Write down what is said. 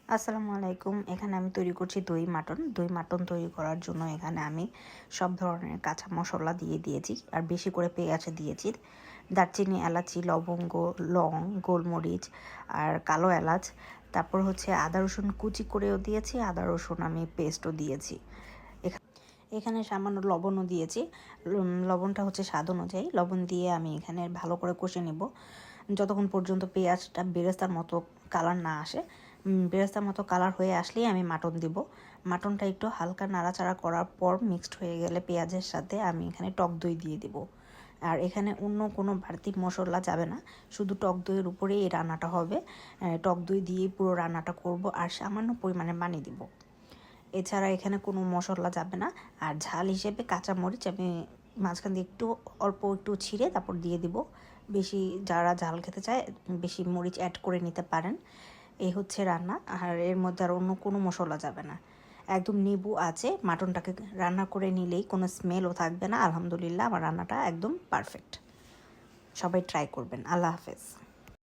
আসসালামু আলাইকুম। এখানে আমি তৈরি করছি দই মাটন। দই মাটন তৈরি করার জন্য এখানে আমি সব ধরনের কাঁচা মশলা দিয়ে দিয়েছি আর বেশি করে পেঁয়াজ দিয়েছি। দারচিনি, এলাচি, লবঙ্গ, লং, গোলমরিচ আর কালো এলাচ। তারপর হচ্ছে আদা রসুন কুচি করেও দিয়েছি, আদা রসুন আমি পেস্টও দিয়েছি। এখানে সামান্য লবণও দিয়েছি। লবণটা হচ্ছে স্বাদ অনুযায়ী। লবণ দিয়ে আমি এখানে ভালো করে কষে নেব যতক্ষণ পর্যন্ত পেঁয়াজটা বেরেস্তার মতো কালার না আসে। বেরেস্তার মতো কালার হয়ে আসলেই আমি মাটন দিব। মাটনটা একটু হালকা নাড়াচাড়া করার পর মিক্সড হয়ে গেলে পেঁয়াজের সাথে আমি এখানে টক দই দিয়ে দিব। আর এখানে অন্য কোনো বাড়তি মশলা যাবে না, শুধু টক দইয়ের উপরেই এই রান্নাটা হবে। টক দই দিয়েই পুরো রান্নাটা করব আর সামান্য পরিমাণে পানি দিব। এছাড়া এখানে কোনো মশলা যাবে না। আর ঝাল হিসেবে কাঁচামরিচ আমি মাঝখান দিয়ে অল্প একটু ছিঁড়ে তারপর দিয়ে দিব। বেশি যারা ঝাল খেতে চায় বেশি মরিচ অ্যাড করে নিতে পারেন। এই হচ্ছে রান্না। আর এর মধ্যে আর অন্য কোনো মশলা যাবে না। একদম নিবু আছে মাটনটাকে রান্না করে নিলেই কোনো স্মেলও থাকবে না। আলহামদুলিল্লাহ, আমার রান্নাটা একদম পারফেক্ট। সবাই ট্রাই করবেন। আল্লাহ হাফেজ।